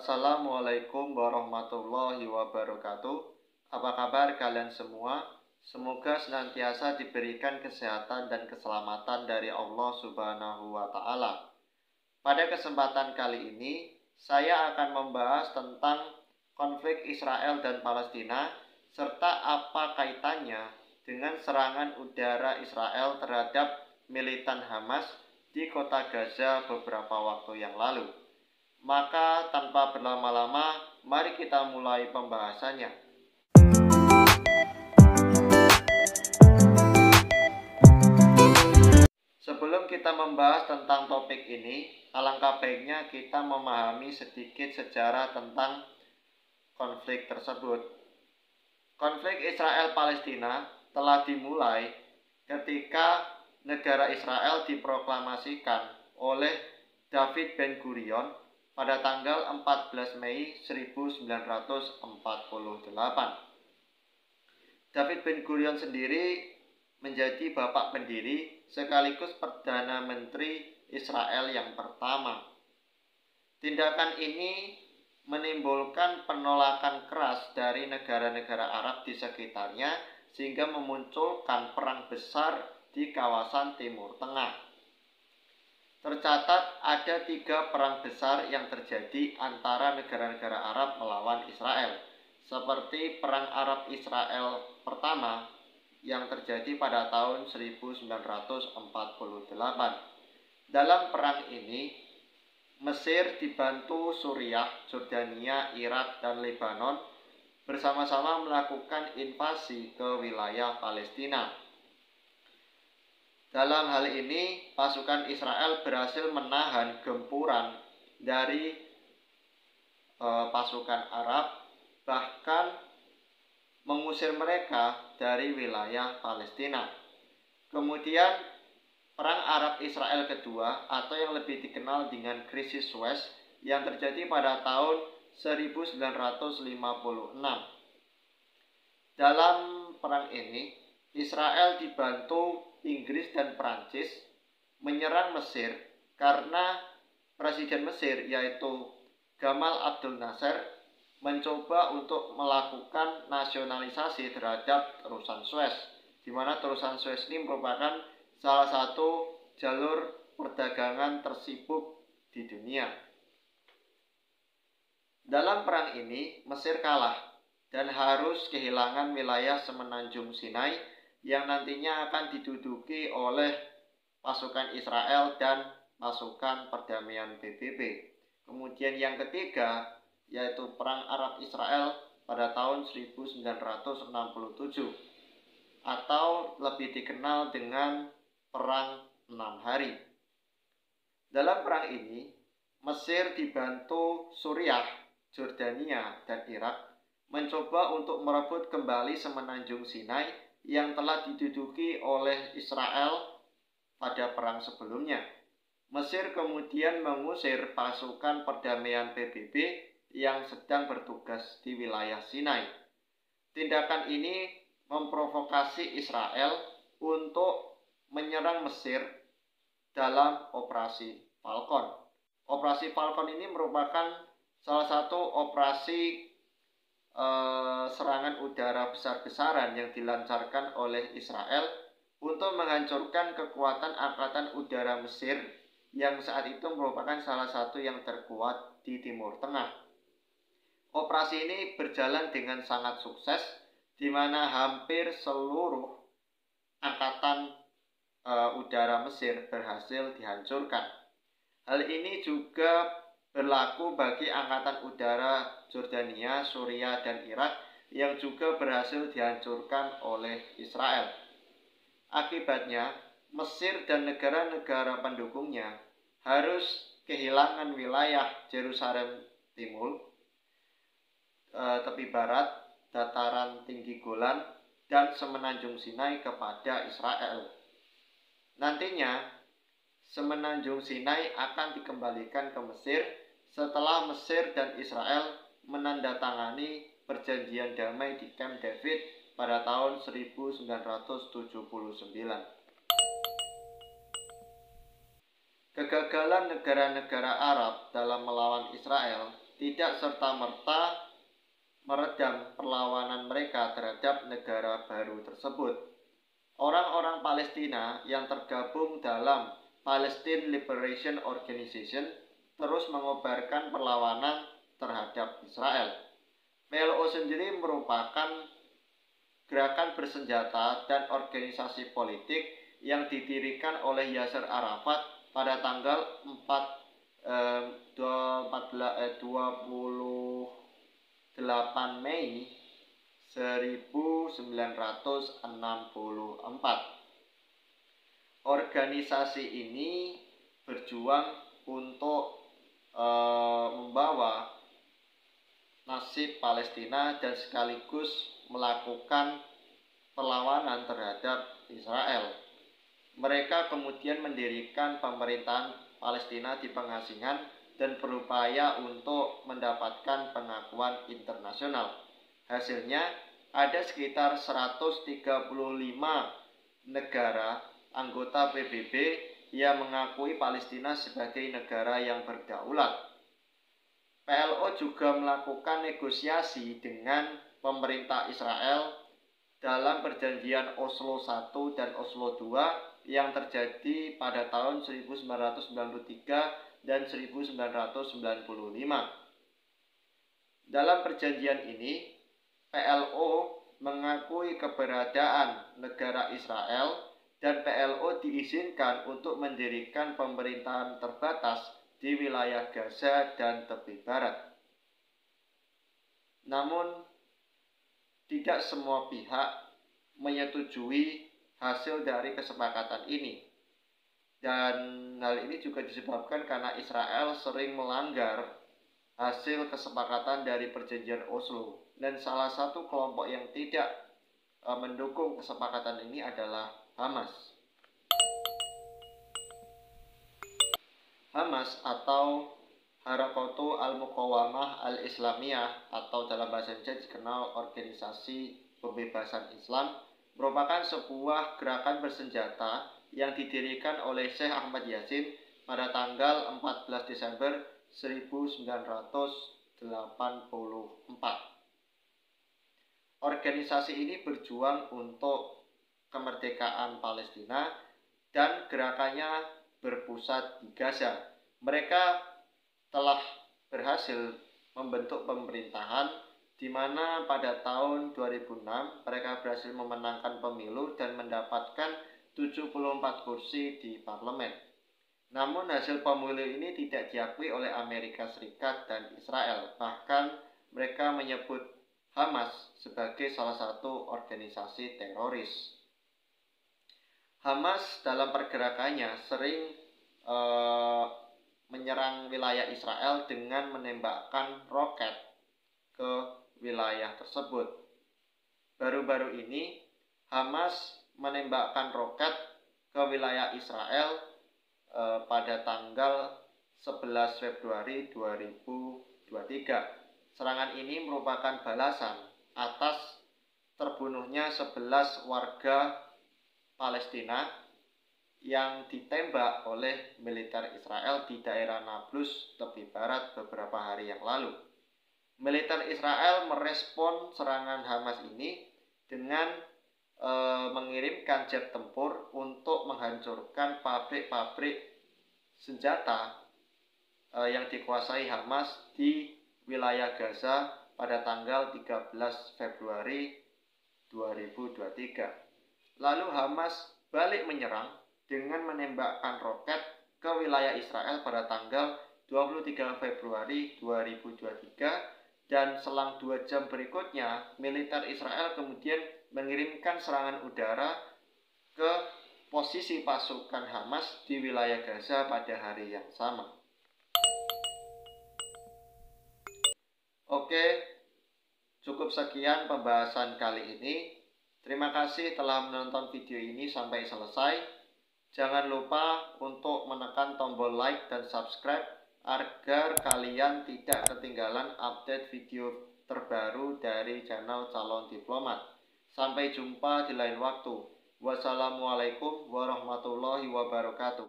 Assalamualaikum warahmatullahi wabarakatuh. Apa kabar kalian semua? Semoga senantiasa diberikan kesehatan dan keselamatan dari Allah Subhanahu wa Ta'ala. Pada kesempatan kali ini, saya akan membahas tentang konflik Israel dan Palestina, serta apa kaitannya dengan serangan udara Israel terhadap militan Hamas di kota Gaza beberapa waktu yang lalu. Maka tanpa berlama-lama, mari kita mulai pembahasannya. Sebelum kita membahas tentang topik ini, alangkah baiknya kita memahami sedikit sejarah tentang konflik tersebut. Konflik Israel-Palestina telah dimulai ketika negara Israel diproklamasikan oleh David Ben-Gurion pada tanggal 14 Mei 1948. David Ben-Gurion sendiri menjadi bapak pendiri sekaligus Perdana Menteri Israel yang pertama. Tindakan ini menimbulkan penolakan keras dari negara-negara Arab di sekitarnya sehingga memunculkan perang besar di kawasan Timur Tengah. Tercatat ada 3 perang besar yang terjadi antara negara-negara Arab melawan Israel, seperti Perang Arab-Israel pertama yang terjadi pada tahun 1948. Dalam perang ini, Mesir dibantu Suriah, Jordania, Irak, dan Lebanon bersama-sama melakukan invasi ke wilayah Palestina. Dalam hal ini, pasukan Israel berhasil menahan gempuran dari pasukan Arab, bahkan mengusir mereka dari wilayah Palestina. Kemudian, Perang Arab-Israel kedua atau yang lebih dikenal dengan Krisis Suez yang terjadi pada tahun 1956. Dalam perang ini, Israel dibantu Inggris dan Prancis menyerang Mesir karena Presiden Mesir yaitu Gamal Abdel Nasser mencoba untuk melakukan nasionalisasi terhadap terusan Suez, di mana terusan Suez ini merupakan salah satu jalur perdagangan tersibuk di dunia. Dalam perang ini, Mesir kalah dan harus kehilangan wilayah semenanjung Sinai yang nantinya akan diduduki oleh pasukan Israel dan pasukan perdamaian PBB. Kemudian yang ketiga yaitu Perang Arab-Israel pada tahun 1967 atau lebih dikenal dengan Perang 6 Hari. Dalam perang ini, Mesir dibantu Suriah, Jordania, dan Irak mencoba untuk merebut kembali semenanjung Sinai yang telah diduduki oleh Israel pada perang sebelumnya. Mesir kemudian mengusir pasukan perdamaian PBB yang sedang bertugas di wilayah Sinai. Tindakan ini memprovokasi Israel untuk menyerang Mesir dalam Operasi Falcon. Operasi Falcon ini merupakan salah satu operasi serangan udara besar-besaran yang dilancarkan oleh Israel untuk menghancurkan kekuatan Angkatan Udara Mesir yang saat itu merupakan salah satu yang terkuat di Timur Tengah. Operasi ini berjalan dengan sangat sukses, di mana hampir seluruh Angkatan Udara Mesir berhasil dihancurkan. Hal ini juga berlaku bagi Angkatan Udara Jordania, Suriah, dan Irak yang juga berhasil dihancurkan oleh Israel. Akibatnya, Mesir dan negara-negara pendukungnya harus kehilangan wilayah Yerusalem Timur, tepi barat, dataran tinggi Golan, dan semenanjung Sinai kepada Israel. Nantinya, semenanjung Sinai akan dikembalikan ke Mesir setelah Mesir dan Israel menandatangani perjanjian damai di Camp David pada tahun 1979. Kegagalan negara-negara Arab dalam melawan Israel tidak serta-merta meredam perlawanan mereka terhadap negara baru tersebut. Orang-orang Palestina yang tergabung dalam Palestine Liberation Organization terus mengobarkan perlawanan terhadap Israel. PLO sendiri merupakan gerakan bersenjata dan organisasi politik yang didirikan oleh Yasser Arafat pada tanggal 28 Mei 1964. Organisasi ini berjuang untuk membawa nasib Palestina dan sekaligus melakukan perlawanan terhadap Israel. Mereka kemudian mendirikan pemerintahan Palestina di pengasingan dan berupaya untuk mendapatkan pengakuan internasional. Hasilnya, ada sekitar 135 negara anggota PBB yang mengakui Palestina sebagai negara yang berdaulat. PLO juga melakukan negosiasi dengan pemerintah Israel dalam perjanjian Oslo I dan Oslo II yang terjadi pada tahun 1993 dan 1995. Dalam perjanjian ini, PLO mengakui keberadaan negara Israel dan PLO diizinkan untuk mendirikan pemerintahan terbatas di wilayah Gaza dan tepi barat. Namun, tidak semua pihak menyetujui hasil dari kesepakatan ini. Dan hal ini juga disebabkan karena Israel sering melanggar hasil kesepakatan dari perjanjian Oslo. Dan salah satu kelompok yang tidak mendukung kesepakatan ini adalah Hamas. Hamas atau Harakatu Al-Muqawamah Al-Islamiyah atau dalam bahasa Indonesia dikenal Organisasi Pembebasan Islam merupakan sebuah gerakan bersenjata yang didirikan oleh Syekh Ahmad Yasin pada tanggal 14 Desember 1984. Organisasi ini berjuang untuk kemerdekaan Palestina dan gerakannya berpusat di Gaza. Mereka telah berhasil membentuk pemerintahan di mana pada tahun 2006 mereka berhasil memenangkan pemilu dan mendapatkan 74 kursi di parlemen. Namun hasil pemilu ini tidak diakui oleh Amerika Serikat dan Israel. Bahkan mereka menyebut Hamas sebagai salah satu organisasi teroris. Hamas dalam pergerakannya sering menyerang wilayah Israel dengan menembakkan roket ke wilayah tersebut. Baru-baru ini Hamas menembakkan roket ke wilayah Israel pada tanggal 11 Februari 2023. Serangan ini merupakan balasan atas terbunuhnya 11 warga Palestina yang ditembak oleh militer Israel di daerah Nablus, tepi barat beberapa hari yang lalu. Militer Israel merespon serangan Hamas ini dengan mengirimkan jet tempur untuk menghancurkan pabrik-pabrik senjata yang dikuasai Hamas di wilayah Gaza pada tanggal 13 Februari 2023. Lalu Hamas balik menyerang dengan menembakkan roket ke wilayah Israel pada tanggal 23 Februari 2023 dan selang 2 jam berikutnya militer Israel kemudian mengirimkan serangan udara ke posisi pasukan Hamas di wilayah Gaza pada hari yang sama. Oke, cukup sekian pembahasan kali ini. Terima kasih telah menonton video ini sampai selesai. Jangan lupa untuk menekan tombol like dan subscribe agar kalian tidak ketinggalan update video terbaru dari channel Calon Diplomat. Sampai jumpa di lain waktu. Wassalamualaikum warahmatullahi wabarakatuh.